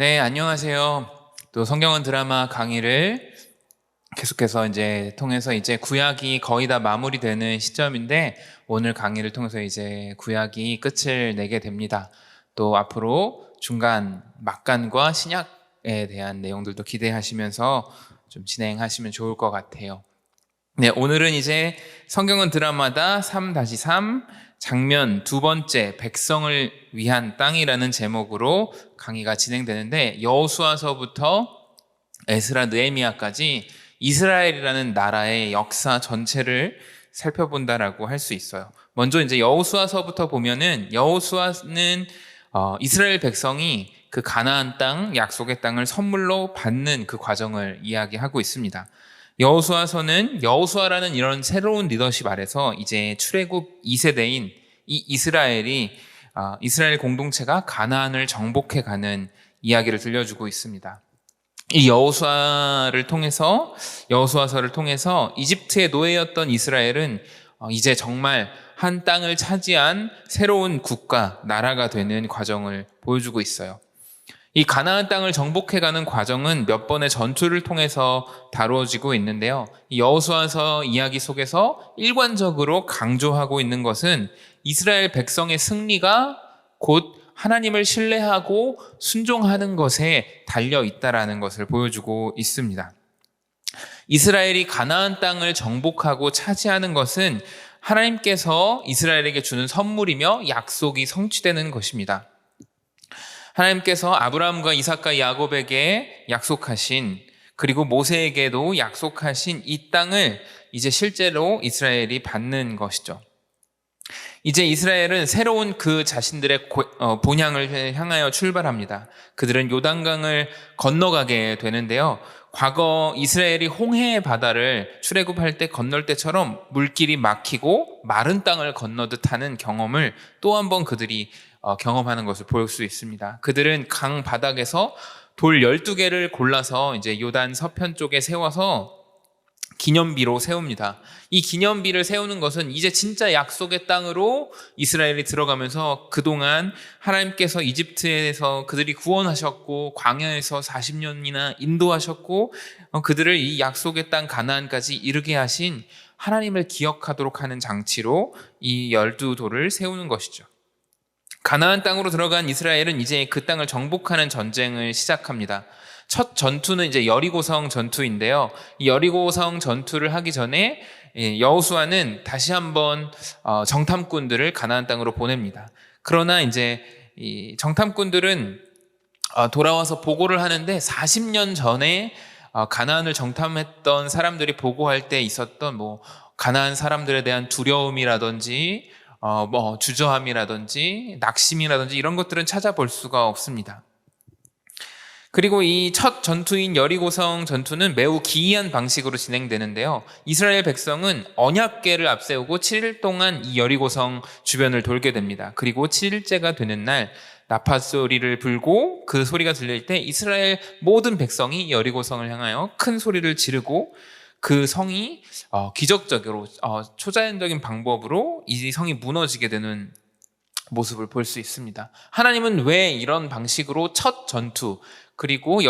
네, 안녕하세요. 또 성경은 드라마 강의를 계속해서 통해서 구약이 거의 다 마무리되는 시점인데 오늘 강의를 통해서 구약이 끝을 내게 됩니다. 또 앞으로 중간 막간과 신약에 대한 내용들도 기대하시면서 좀 진행하시면 좋을 것 같아요. 네, 오늘은 성경은 드라마다 3-3 장면 두 번째 백성을 위한 땅이라는 제목으로 강의가 진행되는데 여호수아서부터 에스라 느헤미야까지 이스라엘이라는 나라의 역사 전체를 살펴본다라고 할 수 있어요. 먼저 여호수아서부터 보면은 여호수아는 이스라엘 백성이 그 가나안 땅, 약속의 땅을 선물로 받는 그 과정을 이야기하고 있습니다. 여호수아서는 여호수아라는 이런 새로운 리더십 아래서 출애굽 2세대인 이 이스라엘 공동체가 가나안을 정복해가는 이야기를 들려주고 있습니다. 이 여호수아서를 통해서 이집트의 노예였던 이스라엘은 이제 정말 한 땅을 차지한 새로운 국가, 나라가 되는 과정을 보여주고 있어요. 이 가나안 땅을 정복해가는 과정은 몇 번의 전투를 통해서 다루어지고 있는데요. 이 여호수아서 이야기 속에서 일관적으로 강조하고 있는 것은 이스라엘 백성의 승리가 곧 하나님을 신뢰하고 순종하는 것에 달려 있다라는 것을 보여주고 있습니다. 이스라엘이 가나안 땅을 정복하고 차지하는 것은 하나님께서 이스라엘에게 주는 선물이며 약속이 성취되는 것입니다. 하나님께서 아브라함과 이삭과 야곱에게 약속하신, 그리고 모세에게도 약속하신 이 땅을 실제로 이스라엘이 받는 것이죠. 이스라엘은 새로운 그 자신들의 본향을 향하여 출발합니다. 그들은 요단강을 건너가게 되는데요. 과거 이스라엘이 홍해 바다를 출애굽할 때 건널 때처럼 물길이 막히고 마른 땅을 건너듯 하는 경험을 또 한 번 그들이 경험하는 것을 볼 수 있습니다. 그들은 강 바닥에서 돌 12개를 골라서 요단 서편 쪽에 세워서 기념비로 세웁니다. 이 기념비를 세우는 것은 이제 진짜 약속의 땅으로 이스라엘이 들어가면서 그동안 하나님께서 이집트에서 그들이 구원하셨고 광야에서 40년이나 인도하셨고 그들을 이 약속의 땅 가나안까지 이르게 하신 하나님을 기억하도록 하는 장치로 이 12돌을 세우는 것이죠. 가나안 땅으로 들어간 이스라엘은 이제 그 땅을 정복하는 전쟁을 시작합니다. 첫 전투는 여리고성 전투인데요. 이 여리고성 전투를 하기 전에 여호수아는 다시 한번 정탐꾼들을 가나안 땅으로 보냅니다. 그러나 이 정탐꾼들은 돌아와서 보고를 하는데 40년 전에 가나안을 정탐했던 사람들이 보고할 때 있었던 가나안 사람들에 대한 두려움이라든지 주저함이라든지 낙심이라든지 이런 것들은 찾아볼 수가 없습니다. 그리고 이 첫 전투인 여리고성 전투는 매우 기이한 방식으로 진행되는데요. 이스라엘 백성은 언약궤를 앞세우고 7일 동안 이 여리고성 주변을 돌게 됩니다. 그리고 7일째가 되는 날 나팔 소리를 불고 그 소리가 들릴 때 이스라엘 모든 백성이 여리고성을 향하여 큰 소리를 지르고 그 성이 기적적으로 초자연적인 방법으로 이 성이 무너지게 되는 모습을 볼 수 있습니다. 하나님은 왜 이런 방식으로 첫 전투 그리고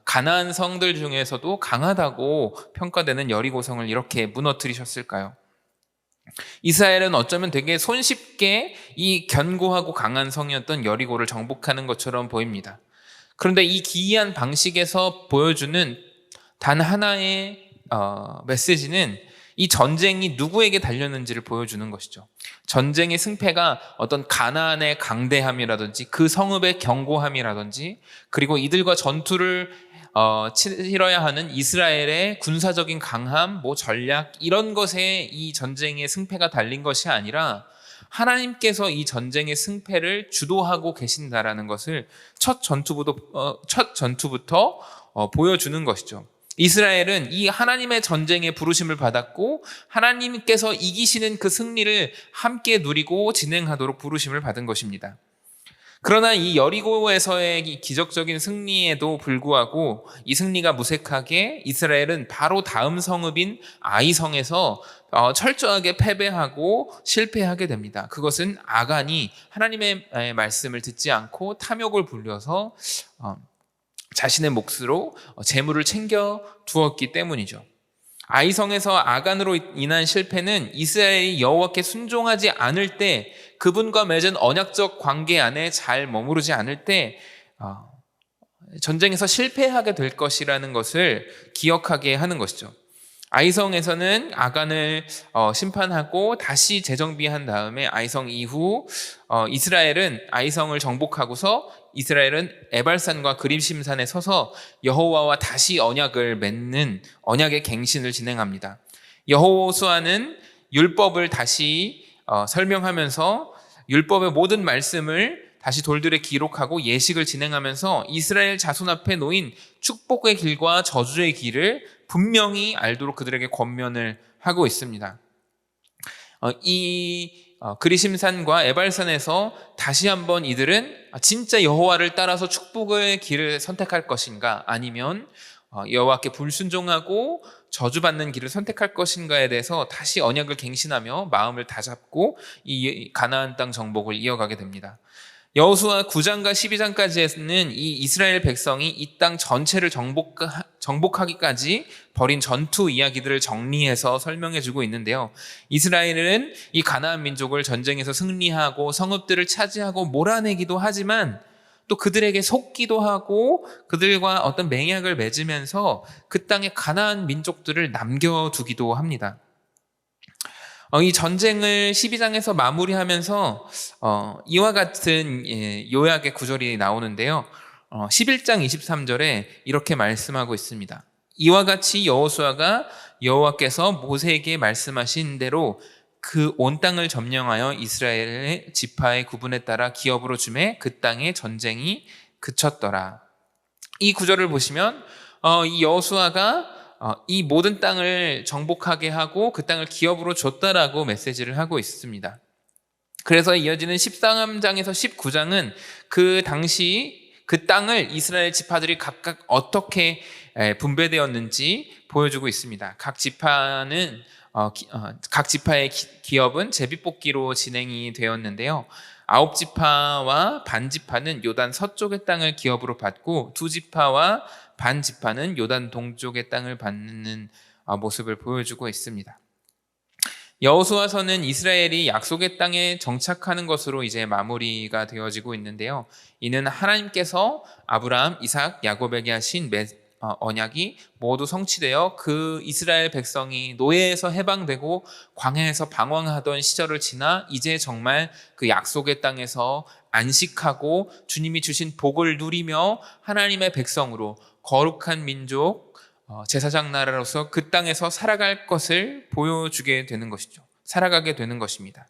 가나안 성들 중에서도 강하다고 평가되는 여리고성을 이렇게 무너뜨리셨을까요? 이스라엘은 어쩌면 되게 손쉽게 이 견고하고 강한 성이었던 여리고를 정복하는 것처럼 보입니다. 그런데 이 기이한 방식에서 보여주는 단 하나의 메시지는 이 전쟁이 누구에게 달렸는지를 보여주는 것이죠. 전쟁의 승패가 어떤 가나안의 강대함이라든지 그 성읍의 견고함이라든지 그리고 이들과 전투를 치러야 하는 이스라엘의 군사적인 강함, 전략 이런 것에 이 전쟁의 승패가 달린 것이 아니라 하나님께서 이 전쟁의 승패를 주도하고 계신다라는 것을 첫 전투부터 보여주는 것이죠. 이스라엘은 이 하나님의 전쟁에 부르심을 받았고 하나님께서 이기시는 그 승리를 함께 누리고 진행하도록 부르심을 받은 것입니다. 그러나 이 여리고에서의 이 기적적인 승리에도 불구하고 이 승리가 무색하게 이스라엘은 바로 다음 성읍인 아이성에서 철저하게 패배하고 실패하게 됩니다. 그것은 아간이 하나님의 말씀을 듣지 않고 탐욕을 부려서 자신의 몫으로 재물을 챙겨 두었기 때문이죠. 아이성에서 아간으로 인한 실패는 이스라엘이 여호와께 순종하지 않을 때, 그분과 맺은 언약적 관계 안에 잘 머무르지 않을 때 전쟁에서 실패하게 될 것이라는 것을 기억하게 하는 것이죠. 아이성에서는 아간을 심판하고 다시 재정비한 다음에 아이성 이후 이스라엘은 아이성을 정복하고서 이스라엘은 에발산과 그립심산에 서서 여호와와 다시 언약을 맺는 언약의 갱신을 진행합니다. 여호수아는 율법을 다시 설명하면서 율법의 모든 말씀을 다시 돌들에 기록하고 예식을 진행하면서 이스라엘 자손 앞에 놓인 축복의 길과 저주의 길을 분명히 알도록 그들에게 권면을 하고 있습니다. 그리심산과 에발산에서 다시 한번 이들은 진짜 여호와를 따라서 축복의 길을 선택할 것인가, 아니면 여호와께 불순종하고 저주받는 길을 선택할 것인가에 대해서 다시 언약을 갱신하며 마음을 다잡고 이 가나안 땅 정복을 이어가게 됩니다. 여호수아 9장과 12장까지는 이 이스라엘 백성이 이 땅 전체를 정복하기까지 벌인 전투 이야기들을 정리해서 설명해주고 있는데요. 이스라엘은 이 가나안 민족을 전쟁에서 승리하고 성읍들을 차지하고 몰아내기도 하지만 또 그들에게 속기도 하고 그들과 어떤 맹약을 맺으면서 그 땅에 가나안 민족들을 남겨두기도 합니다. 이 전쟁을 12장에서 마무리하면서 이와 같은 요약의 구절이 나오는데요. 11장 23절에 이렇게 말씀하고 있습니다. 이와 같이 여호수아가 여호와께서 모세에게 말씀하신 대로 그 온 땅을 점령하여 이스라엘의 지파의 구분에 따라 기업으로 주매 그 땅의 전쟁이 그쳤더라. 이 구절을 보시면 이 여호수아가 이 모든 땅을 정복하게 하고 그 땅을 기업으로 줬다라고 메시지를 하고 있습니다. 그래서 이어지는 13장에서 19장은 그 당시 그 땅을 이스라엘 지파들이 각각 어떻게 분배되었는지 보여주고 있습니다. 각 지파의 기업은 제비뽑기로 진행이 되었는데요. 9지파와 반지파는 요단 서쪽의 땅을 기업으로 받고 2지파와 반지파는 요단 동쪽의 땅을 받는 모습을 보여주고 있습니다. 여호수아서는 이스라엘이 약속의 땅에 정착하는 것으로 이제 마무리가 되어지고 있는데요. 이는 하나님께서 아브라함, 이삭, 야곱에게 하신 언약이 모두 성취되어 그 이스라엘 백성이 노예에서 해방되고 광야에서 방황하던 시절을 지나 이제 정말 그 약속의 땅에서 안식하고 주님이 주신 복을 누리며 하나님의 백성으로 거룩한 민족, 제사장 나라로서 그 땅에서 살아갈 것을 보여주게 되는 것이죠. 살아가게 되는 것입니다.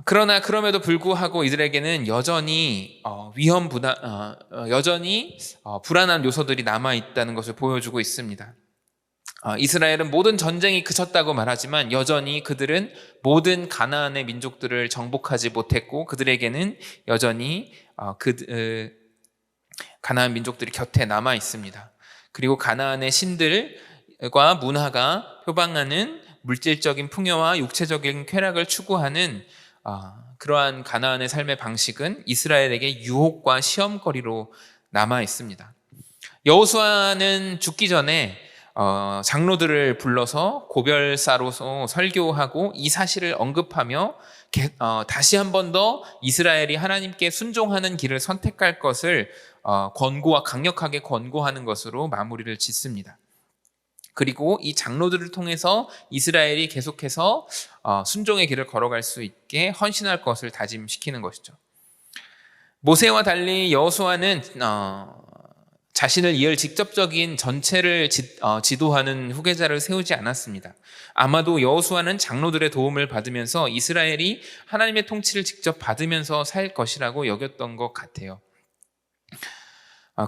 그러나 그럼에도 불구하고 이들에게는 여전히 불안한 요소들이 남아 있다는 것을 보여주고 있습니다. 이스라엘은 모든 전쟁이 그쳤다고 말하지만 여전히 그들은 모든 가나안의 민족들을 정복하지 못했고 그들에게는 여전히 가나안 민족들이 곁에 남아 있습니다. 그리고 가나안의 신들과 문화가 표방하는 물질적인 풍요와 육체적인 쾌락을 추구하는 그러한 가나안의 삶의 방식은 이스라엘에게 유혹과 시험거리로 남아 있습니다. 여호수아는 죽기 전에 장로들을 불러서 고별사로서 설교하고 이 사실을 언급하며 다시 한 번 더 이스라엘이 하나님께 순종하는 길을 선택할 것을 강력하게 권고하는 것으로 마무리를 짓습니다. 그리고 이 장로들을 통해서 이스라엘이 계속해서 순종의 길을 걸어갈 수 있게 헌신할 것을 다짐시키는 것이죠. 모세와 달리 여호수아는 자신을 이을 직접적인 전체를 지도하는 후계자를 세우지 않았습니다. 아마도 여호수아는 장로들의 도움을 받으면서 이스라엘이 하나님의 통치를 직접 받으면서 살 것이라고 여겼던 것 같아요.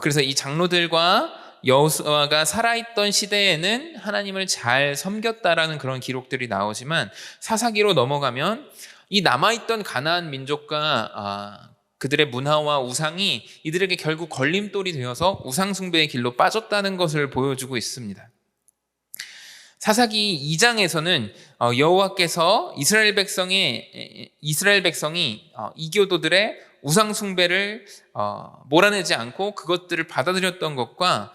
그래서 이 장로들과 여호수아가 살아있던 시대에는 하나님을 잘 섬겼다라는 그런 기록들이 나오지만 사사기로 넘어가면 이 남아있던 가나안 민족과 그들의 문화와 우상이 이들에게 결국 걸림돌이 되어서 우상 숭배의 길로 빠졌다는 것을 보여주고 있습니다. 사사기 2장에서는 여호와께서 이스라엘 백성이 이교도들의 우상 숭배를 몰아내지 않고 그것들을 받아들였던 것과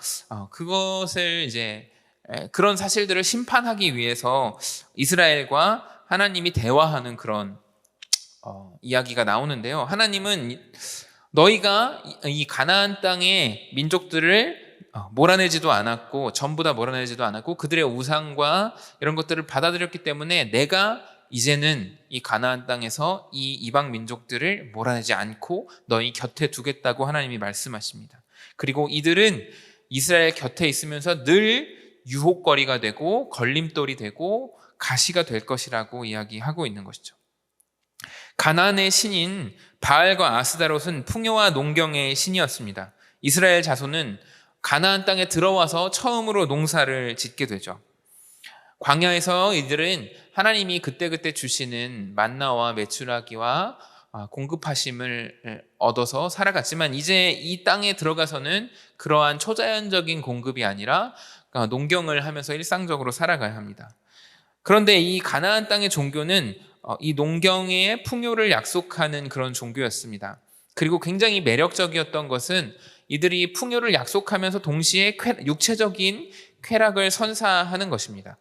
그것을 이제 그런 사실들을 심판하기 위해서 이스라엘과 하나님이 대화하는 그런 이야기가 나오는데요. 하나님은 너희가 이 가나안 땅의 민족들을 몰아내지도 않았고 전부 다 몰아내지도 않았고 그들의 우상과 이런 것들을 받아들였기 때문에 내가 이제는 이 가나안 땅에서 이 이방 민족들을 몰아내지 않고 너희 곁에 두겠다고 하나님이 말씀하십니다. 그리고 이들은 이스라엘 곁에 있으면서 늘 유혹거리가 되고 걸림돌이 되고 가시가 될 것이라고 이야기하고 있는 것이죠. 가나안의 신인 바알과 아스다롯은 풍요와 농경의 신이었습니다. 이스라엘 자손은 가나안 땅에 들어와서 처음으로 농사를 짓게 되죠. 광야에서 이들은 하나님이 그때그때 주시는 만나와 메추라기와 공급하심을 얻어서 살아갔지만 이제 이 땅에 들어가서는 그러한 초자연적인 공급이 아니라 농경을 하면서 일상적으로 살아가야 합니다. 그런데 이 가나안 땅의 종교는 이 농경의 풍요를 약속하는 그런 종교였습니다. 그리고 굉장히 매력적이었던 것은 이들이 풍요를 약속하면서 동시에 육체적인 쾌락을 선사하는 것입니다.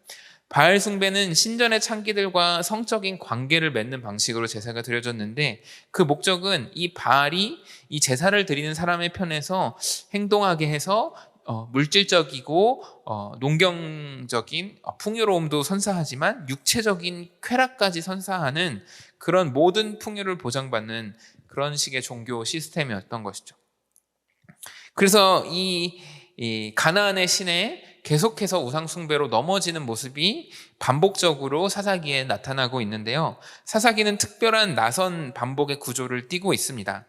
바알 숭배는 신전의 창기들과 성적인 관계를 맺는 방식으로 제사가 드려졌는데 그 목적은 이 바알이 이 제사를 드리는 사람의 편에서 행동하게 해서 물질적이고 농경적인 풍요로움도 선사하지만 육체적인 쾌락까지 선사하는 그런 모든 풍요를 보장받는 그런 식의 종교 시스템이었던 것이죠. 그래서 이 가나안의 신에 계속해서 우상숭배로 넘어지는 모습이 반복적으로 사사기에 나타나고 있는데요. 사사기는 특별한 나선 반복의 구조를 띠고 있습니다.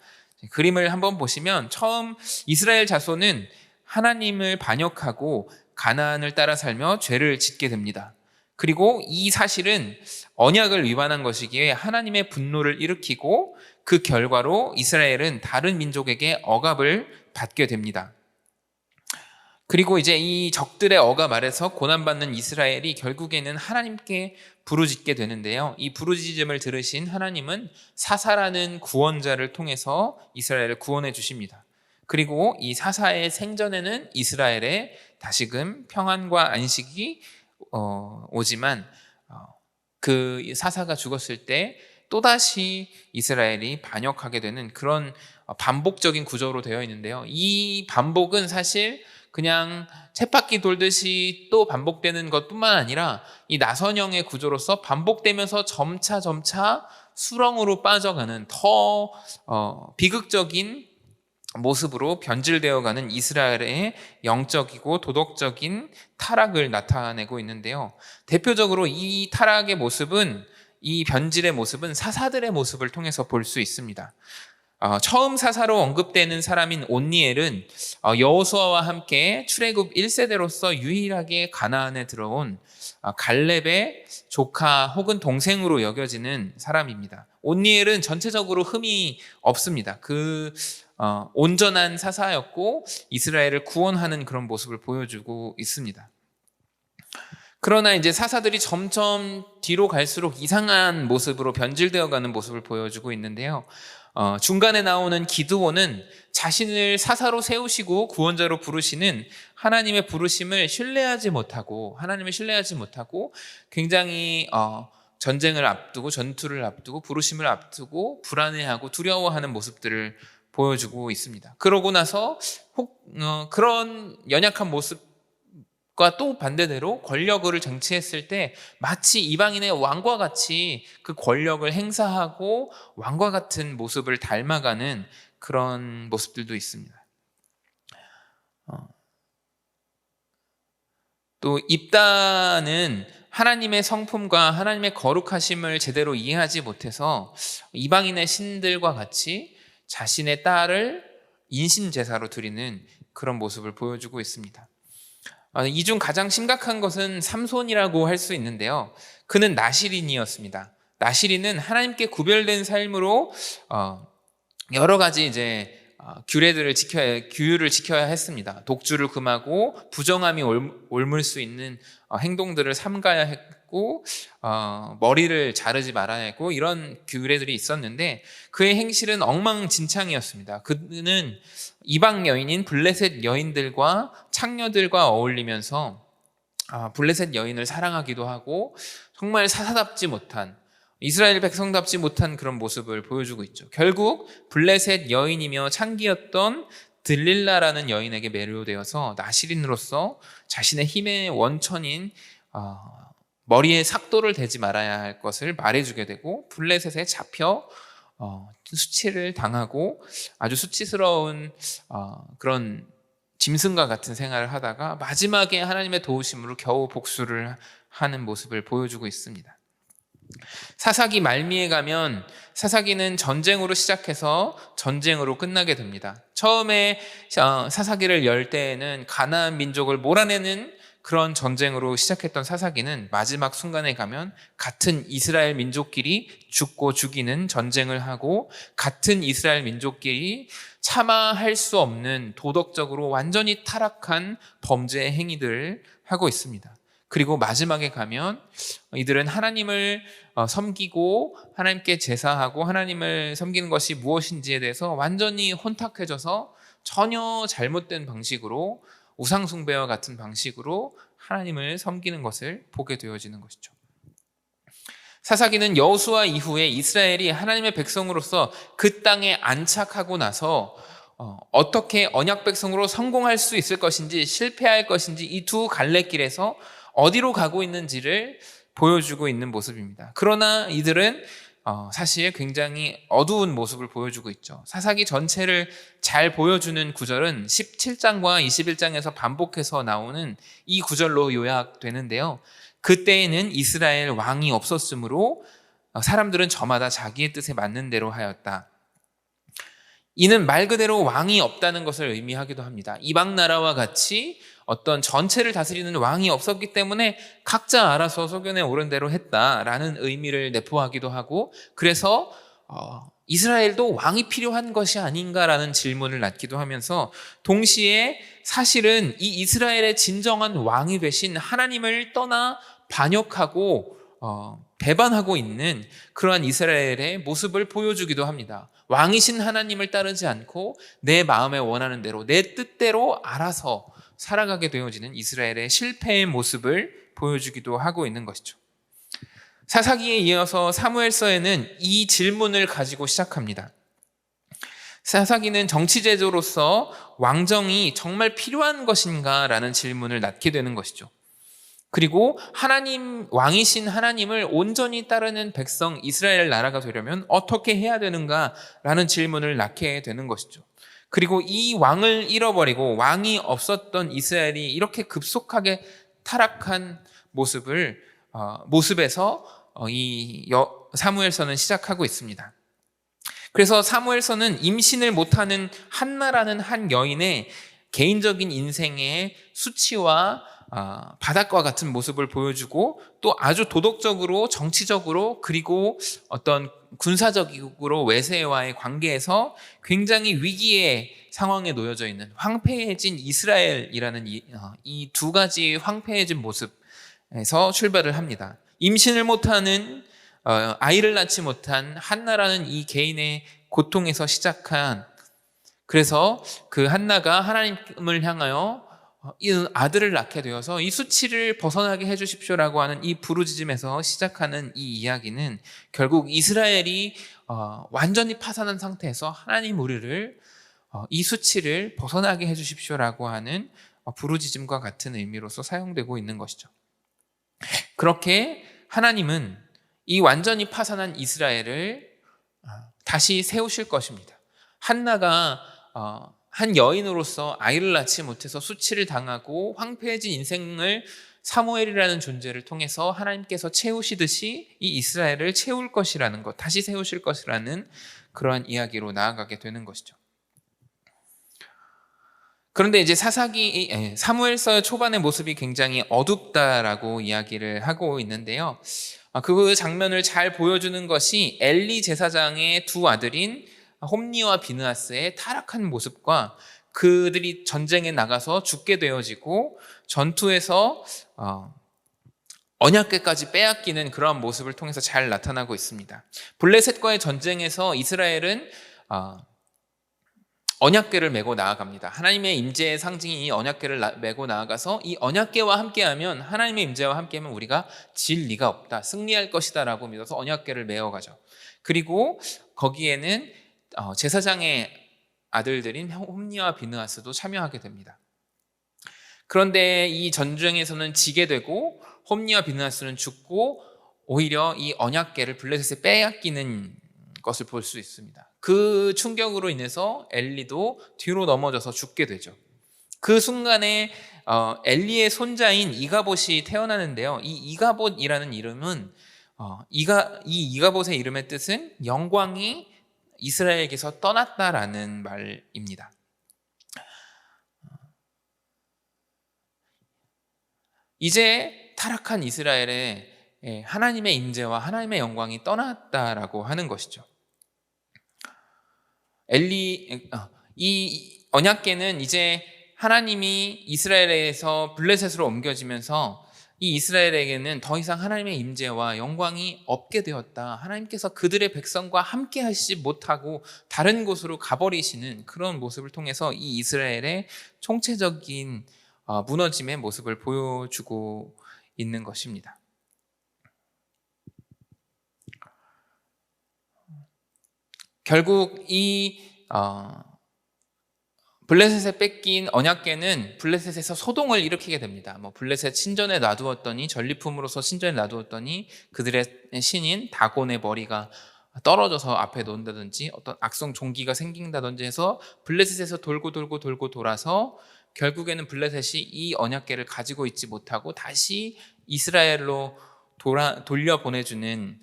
그림을 한번 보시면 처음 이스라엘 자손은 하나님을 반역하고 가나안을 따라 살며 죄를 짓게 됩니다. 그리고 이 사실은 언약을 위반한 것이기에 하나님의 분노를 일으키고 그 결과로 이스라엘은 다른 민족에게 억압을 받게 됩니다. 그리고 이제 이 적들의 억압 아래서 고난받는 이스라엘이 결국에는 하나님께 부르짖게 되는데요. 이 부르짖음을 들으신 하나님은 사사라는 구원자를 통해서 이스라엘을 구원해 주십니다. 그리고 이 사사의 생전에는 이스라엘에 다시금 평안과 안식이 오지만 그 사사가 죽었을 때 또다시 이스라엘이 반역하게 되는 그런 반복적인 구조로 되어 있는데요. 이 반복은 사실 그냥 쳇바퀴 돌듯이 또 반복되는 것뿐만 아니라 이 나선형의 구조로서 반복되면서 점차 수렁으로 빠져가는 더 비극적인 모습으로 변질되어가는 이스라엘의 영적이고 도덕적인 타락을 나타내고 있는데요. 대표적으로 이 타락의 모습은 이 변질의 모습은 사사들의 모습을 통해서 볼 수 있습니다. 처음 사사로 언급되는 사람인 온니엘은 여호수아와 함께 출애굽 1세대로서 유일하게 가나안에 들어온 갈렙의 조카 혹은 동생으로 여겨지는 사람입니다. 온니엘은 전체적으로 흠이 없습니다. 온전한 사사였고 이스라엘을 구원하는 그런 모습을 보여주고 있습니다. 그러나 이제 사사들이 점점 뒤로 갈수록 이상한 모습으로 변질되어가는 모습을 보여주고 있는데요. 중간에 나오는 기드온은 자신을 사사로 세우시고 구원자로 부르시는 하나님의 부르심을 하나님을 신뢰하지 못하고 굉장히 전쟁을 앞두고 전투를 앞두고 부르심을 앞두고 불안해하고 두려워하는 모습들을 보여주고 있습니다. 그러고 나서 그런 연약한 모습과 또 반대대로 권력을 쟁취했을 때 마치 이방인의 왕과 같이 그 권력을 행사하고 왕과 같은 모습을 닮아가는 그런 모습들도 있습니다. 또 입다는 하나님의 성품과 하나님의 거룩하심을 제대로 이해하지 못해서 이방인의 신들과 같이 자신의 딸을 인신제사로 드리는 그런 모습을 보여주고 있습니다. 이 중 가장 심각한 것은 삼손이라고 할 수 있는데요. 그는 나실인이었습니다. 나시린은 하나님께 구별된 삶으로 여러 가지 이제 규율을 지켜야 했습니다. 독주를 금하고 부정함이 옮을 수 있는 행동들을 삼가야 했고, 머리를 자르지 말아야 했고, 이런 규례들이 있었는데 그의 행실은 엉망진창이었습니다. 그는 이방 여인인 블레셋 여인들과 창녀들과 어울리면서 블레셋 여인을 사랑하기도 하고, 정말 사사답지 못한, 이스라엘 백성답지 못한 그런 모습을 보여주고 있죠. 결국 블레셋 여인이며 창기였던 들릴라라는 여인에게 매료되어서 나시린으로서 자신의 힘의 원천인 머리에 삭도를 대지 말아야 할 것을 말해주게 되고, 블레셋에 잡혀 수치를 당하고 아주 수치스러운 그런 짐승과 같은 생활을 하다가 마지막에 하나님의 도우심으로 겨우 복수를 하는 모습을 보여주고 있습니다. 사사기 말미에 가면 사사기는 전쟁으로 시작해서 전쟁으로 끝나게 됩니다. 처음에 사사기를 열 때에는 가나안 민족을 몰아내는 그런 전쟁으로 시작했던 사사기는 마지막 순간에 가면 같은 이스라엘 민족끼리 죽고 죽이는 전쟁을 하고, 같은 이스라엘 민족끼리 참아할 수 없는 도덕적으로 완전히 타락한 범죄 행위들을 하고 있습니다. 그리고 마지막에 가면 이들은 하나님을 섬기고 하나님께 제사하고 하나님을 섬기는 것이 무엇인지에 대해서 완전히 혼탁해져서 전혀 잘못된 방식으로, 우상숭배와 같은 방식으로 하나님을 섬기는 것을 보게 되어지는 것이죠. 사사기는 여호수아 이후에 이스라엘이 하나님의 백성으로서 그 땅에 안착하고 나서 어떻게 언약 백성으로 성공할 수 있을 것인지 실패할 것인지 이 두 갈래길에서 어디로 가고 있는지를 보여주고 있는 모습입니다. 그러나 이들은 사실 굉장히 어두운 모습을 보여주고 있죠. 사사기 전체를 잘 보여주는 구절은 17장과 21장에서 반복해서 나오는 이 구절로 요약되는데요. 그때에는 이스라엘 왕이 없었으므로 사람들은 저마다 자기의 뜻에 맞는 대로 하였다. 이는 말 그대로 왕이 없다는 것을 의미하기도 합니다. 이방 나라와 같이 어떤 전체를 다스리는 왕이 없었기 때문에 각자 알아서 소견에 오른 대로 했다라는 의미를 내포하기도 하고, 그래서 이스라엘도 왕이 필요한 것이 아닌가라는 질문을 낳기도 하면서, 동시에 사실은 이 이스라엘의 진정한 왕이 되신 하나님을 떠나 반역하고 배반하고 있는 그러한 이스라엘의 모습을 보여주기도 합니다. 왕이신 하나님을 따르지 않고 내 마음에 원하는 대로, 내 뜻대로 알아서 살아가게 되어지는 이스라엘의 실패의 모습을 보여주기도 하고 있는 것이죠. 사사기에 이어서 사무엘서에는 이 질문을 가지고 시작합니다. 사사기는 정치제도로서 왕정이 정말 필요한 것인가? 라는 질문을 낳게 되는 것이죠. 그리고 하나님, 왕이신 하나님을 온전히 따르는 백성 이스라엘 나라가 되려면 어떻게 해야 되는가? 라는 질문을 낳게 되는 것이죠. 그리고 이 왕을 잃어버리고 왕이 없었던 이스라엘이 이렇게 급속하게 타락한 모습에서 이 사무엘서는 시작하고 있습니다. 그래서 사무엘서는 임신을 못하는 한나라는 한 여인의 개인적인 인생의 수치와 바닥과 같은 모습을 보여주고, 또 아주 도덕적으로, 정치적으로, 그리고 어떤 군사적으로 외세와의 관계에서 굉장히 위기의 상황에 놓여져 있는 황폐해진 이스라엘이라는 이 두 가지 황폐해진 모습에서 출발을 합니다. 임신을 못하는, 아이를 낳지 못한 한나라는 이 개인의 고통에서 시작한, 그래서 그 한나가 하나님을 향하여 이 아들을 낳게 되어서 이 수치를 벗어나게 해주십시오라고 하는 이 부르짖음에서 시작하는 이 이야기는 결국 이스라엘이 완전히 파산한 상태에서 하나님 우리를 이 수치를 벗어나게 해주십시오라고 하는 부르짖음과 같은 의미로서 사용되고 있는 것이죠. 그렇게 하나님은 이 완전히 파산한 이스라엘을 다시 세우실 것입니다. 한나가 한 여인으로서 아이를 낳지 못해서 수치를 당하고 황폐해진 인생을 사무엘이라는 존재를 통해서 하나님께서 채우시듯이 이 이스라엘을 채울 것이라는 것, 다시 세우실 것이라는 그러한 이야기로 나아가게 되는 것이죠. 그런데 이제 사무엘서 초반의 모습이 굉장히 어둡다라고 이야기를 하고 있는데요. 그 장면을 잘 보여주는 것이 엘리 제사장의 두 아들인 홈니와 비느하스의 타락한 모습과 그들이 전쟁에 나가서 죽게 되어지고 전투에서 언약궤까지 빼앗기는 그러한 모습을 통해서 잘 나타나고 있습니다. 블레셋과의 전쟁에서 이스라엘은 언약궤를 메고 나아갑니다. 하나님의 임재의 상징인 이 언약궤를 메고 나아가서 이 언약궤와 함께하면, 하나님의 임재와 함께하면 우리가 질 리가 없다, 승리할 것이다 라고 믿어서 언약궤를 메어가죠. 그리고 거기에는 제사장의 아들들인 홈니와 비느하스도 참여하게 됩니다. 그런데 이 전쟁에서는 지게 되고 홈니와 비느하스는 죽고 오히려 이 언약궤를 블레셋에 빼앗기는 것을 볼 수 있습니다. 그 충격으로 인해서 엘리도 뒤로 넘어져서 죽게 되죠. 그 순간에 엘리의 손자인 이가봇이 태어나는데요. 이 이가봇이라는 이름은 이가봇의 이름의 뜻은 영광이 이스라엘에게서 떠났다라는 말입니다. 이제 타락한 이스라엘에 하나님의 임재와 하나님의 영광이 떠났다라고 하는 것이죠. 이 언약궤는 이제 하나님이 이스라엘에서 블레셋으로 옮겨지면서 이 이스라엘에게는 더 이상 하나님의 임재와 영광이 없게 되었다, 하나님께서 그들의 백성과 함께 하시지 못하고 다른 곳으로 가버리시는 그런 모습을 통해서 이 이스라엘의 총체적인 무너짐의 모습을 보여주고 있는 것입니다. 결국 이 블레셋에 뺏긴 언약궤는 블레셋에서 소동을 일으키게 됩니다. 블레셋 신전에 놔두었더니, 전리품으로서 신전에 놔두었더니 그들의 신인 다곤의 머리가 떨어져서 앞에 놓는다든지 어떤 악성 종기가 생긴다든지 해서 블레셋에서 돌고 돌아서 결국에는 블레셋이 이 언약궤를 가지고 있지 못하고 다시 이스라엘로 돌려보내주는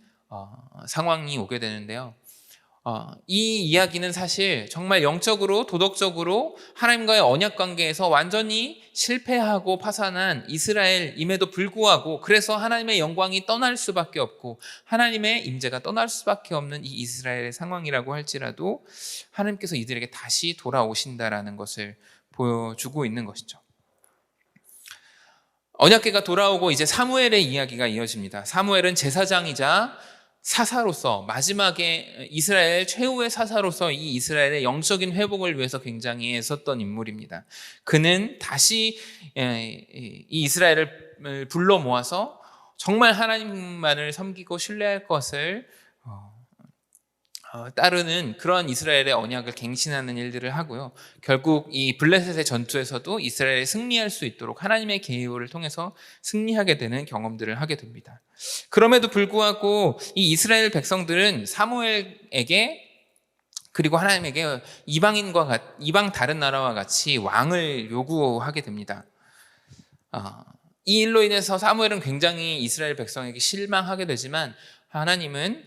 상황이 오게 되는데요. 이 이야기는 사실 정말 영적으로, 도덕적으로 하나님과의 언약 관계에서 완전히 실패하고 파산한 이스라엘임에도 불구하고, 그래서 하나님의 영광이 떠날 수밖에 없고 하나님의 임재가 떠날 수밖에 없는 이 이스라엘의 상황이라고 할지라도 하나님께서 이들에게 다시 돌아오신다라는 것을 보여주고 있는 것이죠. 언약궤가 돌아오고 이제 사무엘의 이야기가 이어집니다. 사무엘은 제사장이자 사사로서, 마지막에 이스라엘 최후의 사사로서 이 이스라엘의 영적인 회복을 위해서 굉장히 애썼던 인물입니다. 그는 다시 이 이스라엘을 불러 모아서 정말 하나님만을 섬기고 신뢰할 것을 따르는 그런 이스라엘의 언약을 갱신하는 일들을 하고요. 결국 이 블레셋의 전투에서도 이스라엘이 승리할 수 있도록 하나님의 계율을 통해서 승리하게 되는 경험들을 하게 됩니다. 그럼에도 불구하고 이 이스라엘 백성들은 사무엘에게, 그리고 하나님에게 이방 다른 나라와 같이 왕을 요구하게 됩니다. 이 일로 인해서 사무엘은 굉장히 이스라엘 백성에게 실망하게 되지만 하나님은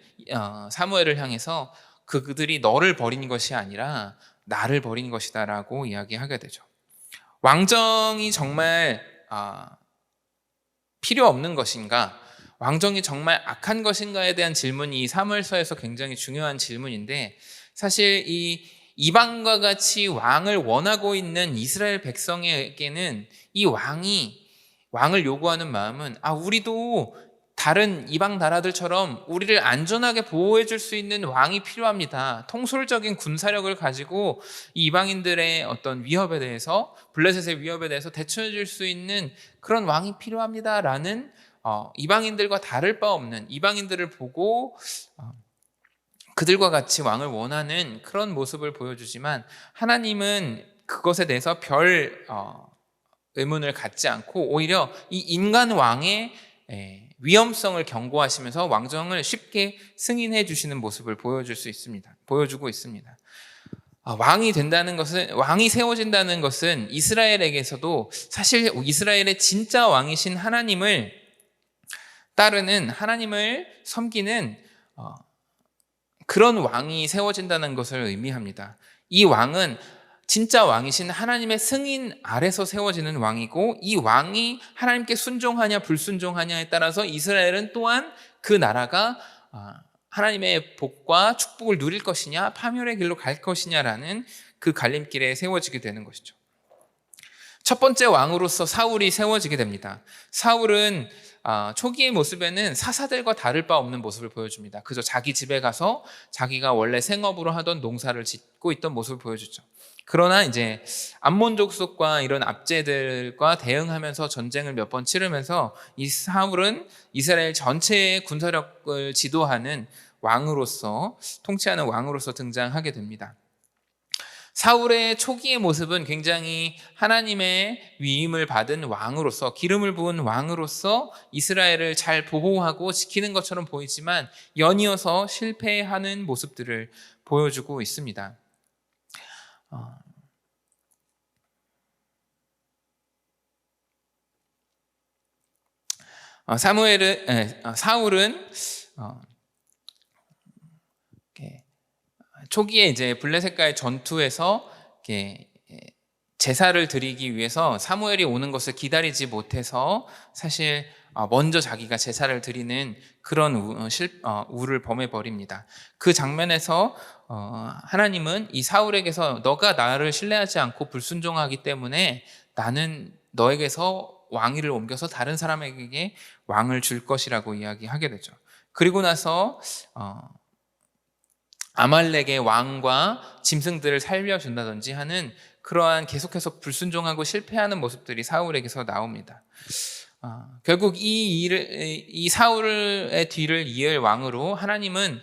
사무엘을 향해서 그들이 너를 버린 것이 아니라 나를 버린 것이다 라고 이야기하게 되죠. 왕정이 정말 필요 없는 것인가, 왕정이 정말 악한 것인가에 대한 질문이 이 사무엘서에서 굉장히 중요한 질문인데, 사실 이 이방과 같이 왕을 원하고 있는 이스라엘 백성에게는 이 왕을 요구하는 마음은 우리도 다른 이방 나라들처럼 우리를 안전하게 보호해 줄 수 있는 왕이 필요합니다. 통솔적인 군사력을 가지고 이 이방인들의 어떤 위협에 대해서, 블레셋의 위협에 대해서 대처해 줄 수 있는 그런 왕이 필요합니다라는 이방인들과 다를 바 없는, 이방인들을 보고 그들과 같이 왕을 원하는 그런 모습을 보여주지만, 하나님은 그것에 대해서 별 의문을 갖지 않고 오히려 이 인간 왕의 위험성을 경고하시면서 왕정을 쉽게 승인해 주시는 모습을 보여주고 있습니다. 왕이 된다는 것은, 왕이 세워진다는 것은 이스라엘에게서도 사실 이스라엘의 진짜 왕이신 하나님을 따르는, 하나님을 섬기는 그런 왕이 세워진다는 것을 의미합니다. 이 왕은 진짜 왕이신 하나님의 승인 아래서 세워지는 왕이고, 이 왕이 하나님께 순종하냐 불순종하냐에 따라서 이스라엘은 또한 그 나라가 하나님의 복과 축복을 누릴 것이냐 파멸의 길로 갈 것이냐라는 그 갈림길에 세워지게 되는 것이죠. 첫 번째 왕으로서 사울이 세워지게 됩니다. 사울은 초기의 모습에는 사사들과 다를 바 없는 모습을 보여줍니다. 그저 자기 집에 가서 자기가 원래 생업으로 하던 농사를 짓고 있던 모습을 보여주죠. 그러나 이제 암몬 족속과 이런 압제들과 대응하면서 전쟁을 몇 번 치르면서 이 사울은 이스라엘 전체의 군사력을 지도하는 왕으로서, 통치하는 왕으로서 등장하게 됩니다. 사울의 초기의 모습은 굉장히 하나님의 위임을 받은 왕으로서, 기름을 부은 왕으로서 이스라엘을 잘 보호하고 지키는 것처럼 보이지만 연이어서 실패하는 모습들을 보여주고 있습니다. 사울은 초기에 이제 블레셋과의 전투에서 제사를 드리기 위해서 사무엘이 오는 것을 기다리지 못해서 사실 먼저 자기가 제사를 드리는 그런 우를 범해버립니다. 그 장면에서 하나님은 이 사울에게서 너가 나를 신뢰하지 않고 불순종하기 때문에 나는 너에게서 왕위를 옮겨서 다른 사람에게 왕을 줄 것이라고 이야기하게 되죠. 그리고 나서 아말렉의 왕과 짐승들을 살려준다든지 하는 그러한 계속해서 불순종하고 실패하는 모습들이 사울에게서 나옵니다. 결국 이 사울의 뒤를 이을 왕으로 하나님은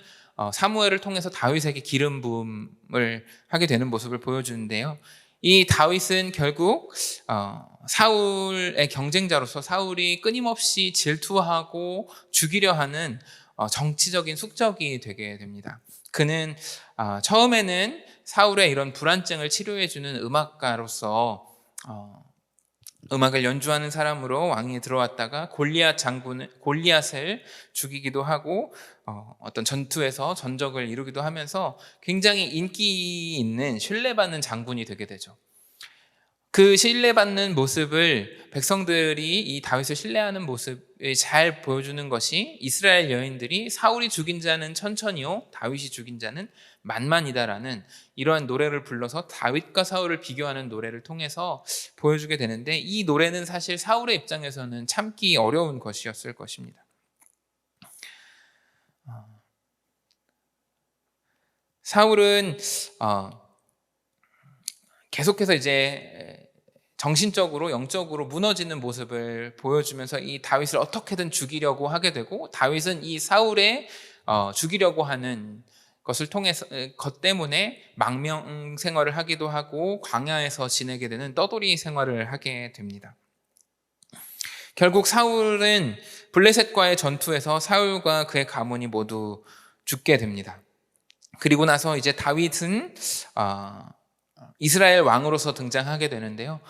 사무엘을 통해서 다윗에게 기름 부음을 하게 되는 모습을 보여주는데요. 이 다윗은 결국 사울의 경쟁자로서 사울이 끊임없이 질투하고 죽이려 하는 정치적인 숙적이 되게 됩니다. 그는 처음에는 사울의 이런 불안증을 치료해주는 음악가로서 음악을 연주하는 사람으로 왕위에 들어왔다가 골리앗을 죽이기도 하고 어떤 전투에서 전적을 이루기도 하면서 굉장히 인기 있는 신뢰받는 장군이 되게 되죠. 그 신뢰받는 모습을 백성들이 이 다윗을 신뢰하는 모습을 잘 보여주는 것이 이스라엘 여인들이 사울이 죽인 자는 천천히요 다윗이 죽인 자는 만만이다라는 이러한 노래를 불러서 다윗과 사울을 비교하는 노래를 통해서 보여주게 되는데, 이 노래는 사실 사울의 입장에서는 참기 어려운 것이었을 것입니다. 사울은 계속해서 이제 정신적으로 영적으로 무너지는 모습을 보여주면서 이 다윗을 어떻게든 죽이려고 하게 되고, 다윗은 이 사울의 죽이려고 하는 것 때문에 망명 생활을 하기도 하고 광야에서 지내게 되는 떠돌이 생활을 하게 됩니다. 결국 사울은 블레셋과의 전투에서 사울과 그의 가문이 모두 죽게 됩니다. 그리고 나서 이제 다윗은 이스라엘 왕으로서 등장하게 되는데요.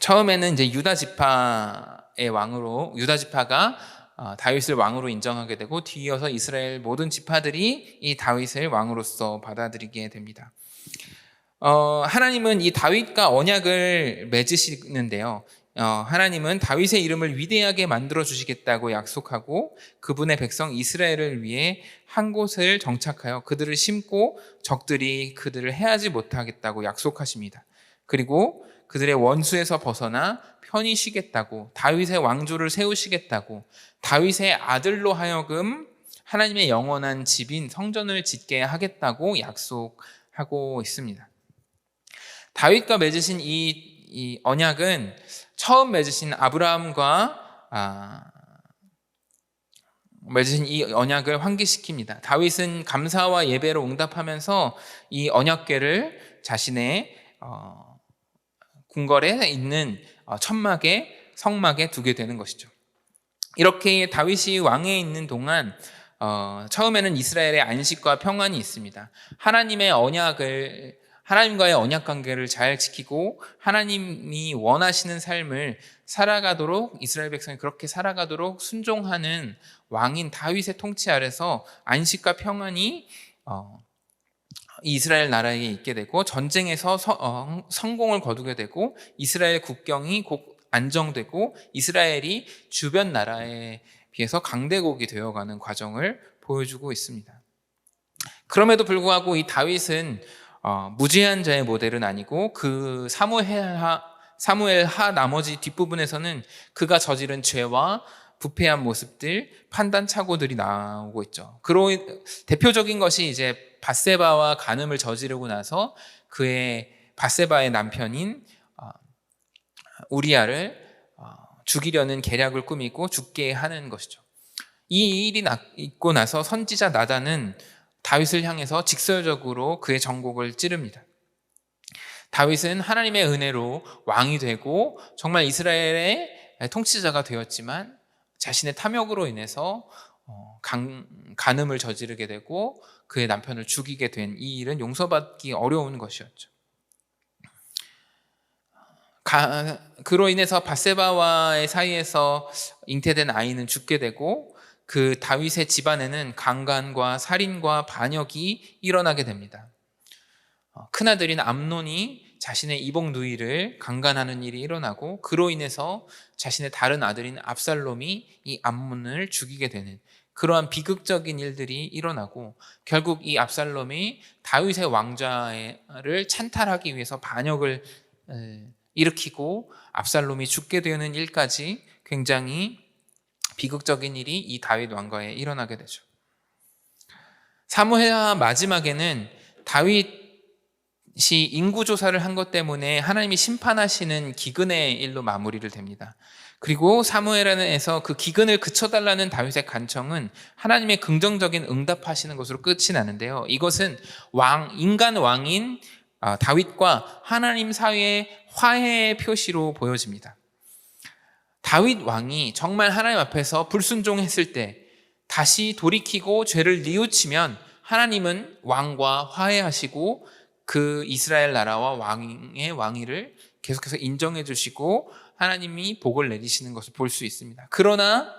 처음에는 이제 유다 지파가 다윗을 왕으로 인정하게 되고, 뒤이어서 이스라엘 모든 지파들이 이 다윗을 왕으로서 받아들이게 됩니다. 하나님은 이 다윗과 언약을 맺으시는데요. 하나님은 다윗의 이름을 위대하게 만들어 주시겠다고 약속하고, 그분의 백성 이스라엘을 위해 한 곳을 정착하여 그들을 심고 적들이 그들을 해하지 못하겠다고 약속하십니다. 그리고 그들의 원수에서 벗어나 편히 쉬겠다고, 다윗의 왕조를 세우시겠다고, 다윗의 아들로 하여금 하나님의 영원한 집인 성전을 짓게 하겠다고 약속하고 있습니다. 다윗과 맺으신 이 언약은 처음 맺으신 아브라함과 맺으신 이 언약을 환기시킵니다. 다윗은 감사와 예배로 응답하면서 이 언약궤를 자신의 궁궐에 있는 천막에 성막에 두게 되는 것이죠. 이렇게 다윗이 왕에 있는 동안 처음에는 이스라엘의 안식과 평안이 있습니다. 하나님과의 언약 관계를 잘 지키고 하나님이 원하시는 삶을 살아가도록, 이스라엘 백성이 그렇게 살아가도록 순종하는 왕인 다윗의 통치 아래서 안식과 평안이 이스라엘 나라에 있게 되고 전쟁에서 성공을 거두게 되고 이스라엘 국경이 곧 안정되고 이스라엘이 주변 나라에 비해서 강대국이 되어가는 과정을 보여주고 있습니다. 그럼에도 불구하고 이 다윗은 무죄한 자의 모델은 아니고 그 사무엘하 나머지 뒷부분에서는 그가 저지른 죄와 부패한 모습들, 판단 착오들이 나오고 있죠. 대표적인 것이 이제 밧세바와 간음을 저지르고 나서 그의 밧세바의 남편인 우리아를 죽이려는 계략을 꾸미고 죽게 하는 것이죠. 이 일이 있고 나서 선지자 나단은 다윗을 향해서 직설적으로 그의 정곡을 찌릅니다. 다윗은 하나님의 은혜로 왕이 되고 정말 이스라엘의 통치자가 되었지만 자신의 탐욕으로 인해서 간음을 저지르게 되고 그의 남편을 죽이게 된 이 일은 용서받기 어려운 것이었죠. 그로 인해서 밧세바와의 사이에서 잉태된 아이는 죽게 되고 그 다윗의 집안에는 강간과 살인과 반역이 일어나게 됩니다. 큰아들인 암논이 자신의 이복 누이를 강간하는 일이 일어나고 그로 인해서 자신의 다른 아들인 압살롬이 이 암논을 죽이게 되는 그러한 비극적인 일들이 일어나고 결국 이 압살롬이 다윗의 왕좌를 찬탈하기 위해서 반역을 일으키고 압살롬이 죽게 되는 일까지 굉장히 비극적인 일이 이 다윗 왕가에 일어나게 되죠. 사무엘하 마지막에는 다윗이 인구조사를 한 것 때문에 하나님이 심판하시는 기근의 일로 마무리를 됩니다. 그리고 사무엘하에서 그 기근을 그쳐달라는 다윗의 간청은 하나님의 긍정적인 응답하시는 것으로 끝이 나는데요. 이것은 인간 왕인 다윗과 하나님 사이의 화해의 표시로 보여집니다. 다윗 왕이 정말 하나님 앞에서 불순종했을 때 다시 돌이키고 죄를 뉘우치면 하나님은 왕과 화해하시고 그 이스라엘 나라와 왕의 왕위를 계속해서 인정해 주시고 하나님이 복을 내리시는 것을 볼 수 있습니다. 그러나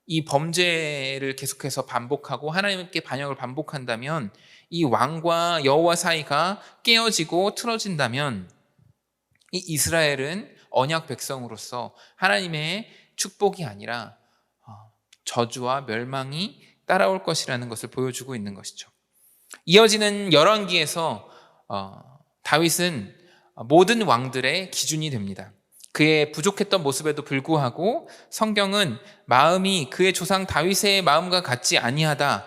이 범죄를 계속해서 반복하고 하나님께 반역을 반복한다면 이 왕과 여호와 사이가 깨어지고 틀어진다면 이 이스라엘은 언약 백성으로서 하나님의 축복이 아니라 저주와 멸망이 따라올 것이라는 것을 보여주고 있는 것이죠. 이어지는 열왕기에서 다윗은 모든 왕들의 기준이 됩니다. 그의 부족했던 모습에도 불구하고 성경은 마음이 그의 조상 다윗의 마음과 같지 아니하다,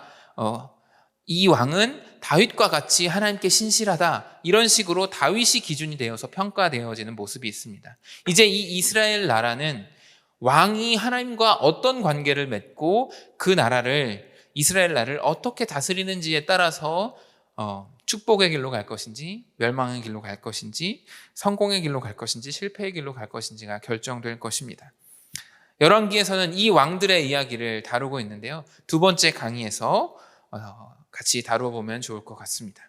이 왕은 다윗과 같이 하나님께 신실하다, 이런 식으로 다윗이 기준이 되어서 평가되어지는 모습이 있습니다. 이제 이 이스라엘 나라는 왕이 하나님과 어떤 관계를 맺고 그 나라를, 이스라엘 나라를 어떻게 다스리는지에 따라서 축복의 길로 갈 것인지 멸망의 길로 갈 것인지 성공의 길로 갈 것인지 실패의 길로 갈 것인지가 결정될 것입니다. 열왕기에서는 이 왕들의 이야기를 다루고 있는데요. 두 번째 강의에서 같이 다루어 보면 좋을 것 같습니다.